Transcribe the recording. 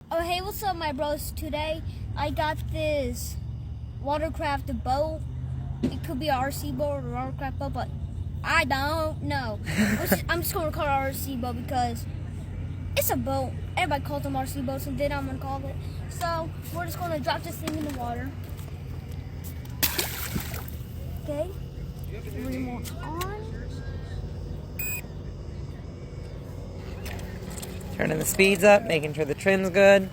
Oh, hey, what's up, my bros? Today, I got this watercraft boat. It could be an RC boat or a watercraft boat, but I don't know. I'm just going to call it an RC boat because it's a boat. Everybody calls them RC boats, and then I'm going to call it. So, we're just going to drop this thing in the water. Okay. Remote on. Turning the speeds up, making sure the trim's good.